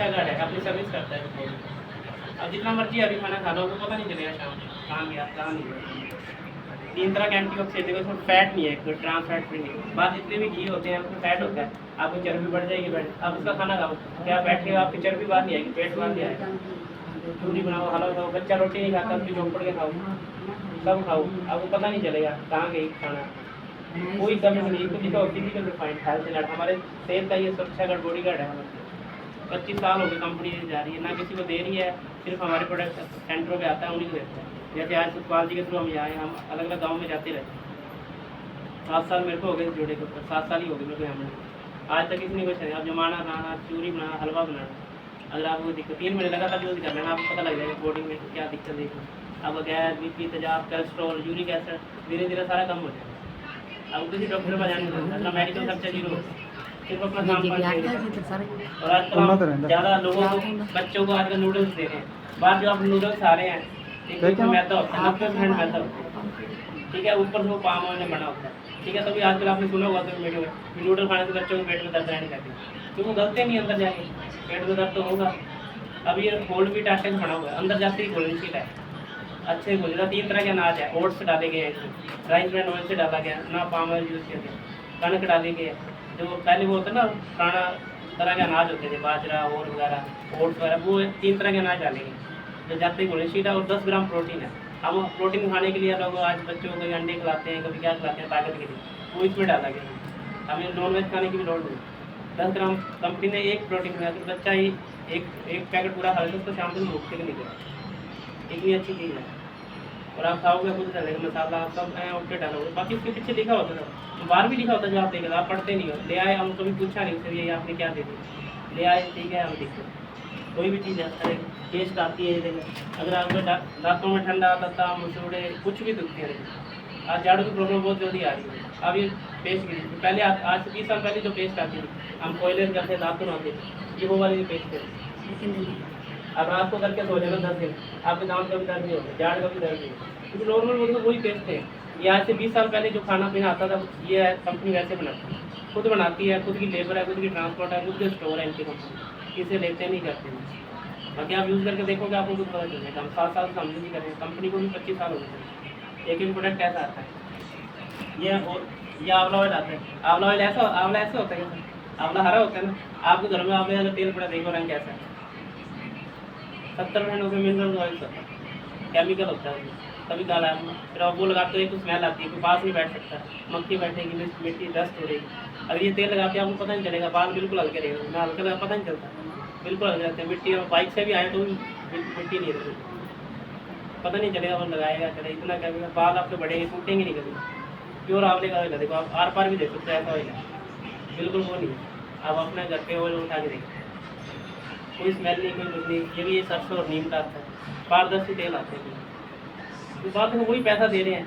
अच्छा गार्ड है, अपनी सर्विस करता है। अब जितना मर्जी अभी खाना खा लो, आपको पता नहीं चलेगा शाम को कहाँ गया कहाँ नहीं गया। 3 तरह के एंटीऑक्सीडेंट है, उसमें फैट नहीं है, कोई ट्रांस फैट फ्री नहीं है। बात जितने भी घी होते हैं उसमें फैट होता है, आपको चर्बी बढ़ जाएगी। आप उसका खाना खाओ, क्या फैट के आपकी चर्बी बाहर नहीं आएगी, पेट बाहर नहीं आएगा। पूरी बनाओ, हलवा खाओ, बच्चा रोटी नहीं खाता उसकी चौपड़ के खाओ, सब खाओ, आपको पता नहीं चलेगा कहाँ गई खाना। कोई कमी नहीं, कुछ लिखा फिजिकल रिफाइंड हेल्थ एंड हमारे सेहत का ये सुरक्षा गार्ड बॉडी गार्ड है हमारे। 25 साल हो गए कंपनी जा रही है, ना किसी को दे रही है, सिर्फ हमारे प्रोडक्ट सेंटरों पे आता है उन्हीं को देते हैं। जैसे आज सुखपाल जी के थ्रू हम यहाँ आए, हम अलग अलग गाँव में जाते रहते हैं। 7 साल मेरे को हो गए जोड़े के ऊपर, 7 साल ही हो गए मेरे को यहाँ में। आज तक किसी ने कुछ नहीं, आप जमाना बनाना, चूरी बनाना, हलवा बनाना, अगर आपको दिक्कत 3 महीने लगातार यूज़ कर लेना, आपको पता लग जाएगा बॉडी में क्या दिक्कत है। आपका गैस, बीपी, तेजाब, कोलेस्ट्रॉल, यूरिक एसिड धीरे धीरे सारा कम हो जाएगा। अब किसी डॉक्टर पर जाने नहीं पड़ता, मेडिकल खर्चा जीरो, सिर्फ अपना काम पर। और आजकल हम ज़्यादा लोगों को, बच्चों को आजकल नूडल्स दे रहे हैं। बाहर जो आप नूडल्स खा रहे हैं, एक मैदा होता है, 90% मैदा होता है, ठीक है, ऊपर से वो पाम ऑयल में बना होता है, ठीक है। तभी आजकल आपने सुना होगा तो वीडियो में नूडल खाने से बच्चों के पेट में दर्द रहने लगती, तो वो गलते नहीं अंदर जाके, पेट में दर्द तो होगा। अब ये होल्ड भी टाटे से बना हुआ है, अंदर जाते ही गोल्डन शीट है, अच्छे गोल्डन। 3 तरह के अनाज है, ओट्स डाले गए हैं इसमें, राइस ब्रांड ऑयल से डाला गया, ना पाम ऑयल यूज़ किया गया, कणक डाले गए। जो पहले वो होता है ना पुराना तरह के अनाज होते थे, बाजरा और वगैरह, ओट्स वगैरह, वो 3 तरह के अनाज डालेंगे जो जाते ही गोल्डन शीट है। और 10 ग्राम प्रोटीन है। अब प्रोटीन खाने के लिए लोग आज बच्चों को कभी अंडे खिलाते हैं, कभी क्या खिलाते हैं ताकत के लिए, वो इसमें डाला गया। हमें नॉन वेज खाने की भी लोड़ नहीं। 10 ग्राम कंपनी ने एक प्रोटीन खाया तो बच्चा ही एक पैकेट पूरा खा लेता, उसको शाम को भूख के निकले। इतनी अच्छी चीज़ है। और आप खाओगे खुद डालेगा मसाला सब ओके डालोगे, बाकी उसके पीछे लिखा होता था, बाहर भी लिखा होता है, जो आप देखेगा, आप पढ़ते नहीं हो। ले आए, हम कभी पूछा नहीं उससे, ये आपने क्या दे दिया, ले आए, ठीक है, हम देखते। कोई भी चीज़ है, टेस्ट आती है, देखो। अगर आपके दांतों में ठंडा आता था, मसूड़े कुछ भी दुखते हैं। आज झाड़ू की प्रॉब्लम बहुत जल्दी आ रही है। अब ये पेस्ट की पहले आज से 20 साल पहले जो पेस्ट आती थी, हम कोयले करते दांत नहाते थे, ये वो वाली पेस्ट है। अब रात को करके सो जाना 10 दिन, आपके दांत का भी दर्द नहीं होगा, झाड़ का भी दर्द नहीं होगा, क्योंकि नॉर्मल वो तो वही पेस्ट है। ये आज से 20 साल पहले जो खाना पीना आता था, ये कंपनी वैसे बनाती है, खुद बनाती है, खुद की लेबर है, खुद की ट्रांसपोर्ट है, खुद के स्टोर है इनकी कंपनी, इसे लेते नहीं करते। बाकी आप यूज़ करके देखोगे, आपको कुछ पता चलेगा। हम 7 साल से हम नहीं कर रहे हैं, कंपनी को भी 25 साल हो गए। एक प्रोडक्ट कैसा आता है, ये आंवला ऑयल आता है। आंवला ऑयल आंवला ऐसा होता है, आंवला हरा होता है ना, आपके घर में आंवले का तेल पड़ा, देखो रंग कैसा है। 70% उसमें मिनरल ऑयल होता है, केमिकल होता है, तभी काला है। फिर आप वो लगाते हो, एक तो स्मेल आती है, कोई पास नहीं बैठ सकता, मक्खी बैठेगी, मिट्टी डस्ट हो रहेगी। अगर ये तेल लगाते हैं आपको पता नहीं चलेगा, बाल बिल्कुल हल्के रहेगा, मैं हल्का लगा पता नहीं चलता, बिल्कुल हल्के रहते हैं। मिट्टी और बाइक से भी आए तो भी मिट्टी नहीं रहती, पता नहीं चलेगा वो लगाएगा चले, इतना क्या बाल आपके बढ़ेंगे, टूटेंगे नहीं कभी। प्योर आंवले का ऑयल है, देखो आप आर पार भी देख सकते हैं, ऐसा ऑयल है, बिल्कुल वो नहीं है। आप अपने घर पे ऑयल उठा के देखिए, कोई स्मेल नहीं, कोई कुछ नहीं। ये भी ये सरसों और नीम का आता है, पारदर्शी तेल आते हैं। तो बात में वही पैसा दे रहे हैं,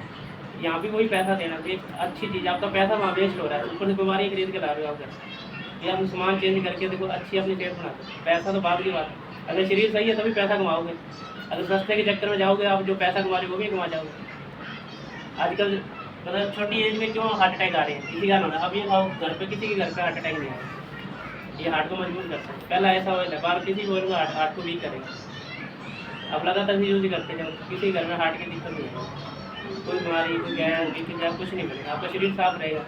यहाँ भी वही पैसा देना, तो एक अच्छी चीज़, आपका पैसा वहाँ वेस्ट हो रहा है, ऊपर से बीमारी खरीद के ला रहे हो आप घर। ये आप सामान चेंज करके देखो, अच्छी अपनी सेहत बनाते हो। पैसा तो बाद की बात है, अगर शरीर सही है तभी पैसा कमाओगे। अगर सस्ते के चक्कर में जाओगे, आप जो पैसा कमा रहे हो वो भी कमा जाओगे। आजकल मतलब छोटी एज में क्यों हार्ट अटैक आ रहे हैं, किसी का ना, अब ये खाओ घर पे, किसी के घर पे हार्ट अटैक नहीं आया, ये हार्ट को मजबूत करता है। पहला ऐसा हो जाता है, बाहर किसी को हार्ट को वीक करेगा। अब लगातार यूज़ ही करते हैं, किसी घर में हार्ट की दिक्कत नहीं है, कोई बीमारी, कोई गैस, बीपी जाए कुछ नहीं बनेगा, आपका शरीर साफ रहेगा।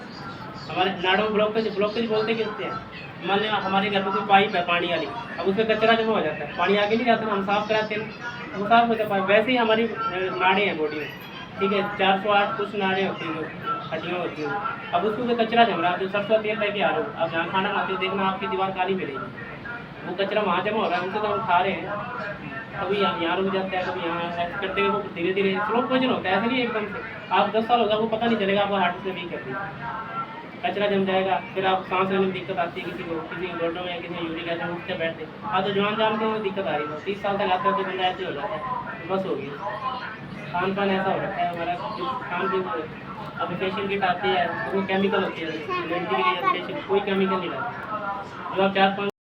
हमारे नाड़ों ब्लॉकेज बोलते किससे हैं। मान लिया हमारे घर में कोई पाइप है पानी वाली, अब उसमें कचरा जमा हो जाता है, पानी आगे नहीं जाता, हम साफ कराते हैं, वो साफ हो जाता है। वैसे ही हमारी नाड़ें हैं बॉडी में, ठीक है, 408 कुछ नाड़ें होती हैं, हड्डियाँ होती हैं। अब उसको कचरा जम रहा है, जो सरसों तेल लेके आ रहे हो, आप जहाँ खाना खाते हो, देखना आपकी दीवार काली मिलेगी, वो कचरा वहाँ जमा हो रहा है, उनसे तो हम खा रहे हैं। कभी यहाँ रुक जाता है, कभी यहाँ ऐसे करते हुए वो धीरे धीरे स्लो पॉइजन होता है, ऐसे नहीं एकदम से। आप 10 साल होगा, आपको पता नहीं चलेगा, आपको हार्ट से वीक कर देगा, कचरा जम जाएगा, फिर आप सांस लेने में दिक्कत आती है, किसी को गोडों में, किसी में यूरिक एसिड उठते बैठते। आप तो जवान जानते हो दिक्कत आ रही है, 30 साल तक आते हैं तो बंदा ऐसे हो जाता है, बस होगी। खान पान ऐसा हो रखा है हमारा, खान पीन। अब फेशियल किट आती है, उसमें केमिकल होती है, फेशियल कोई केमिकल नहीं रहता, जो आप 4-5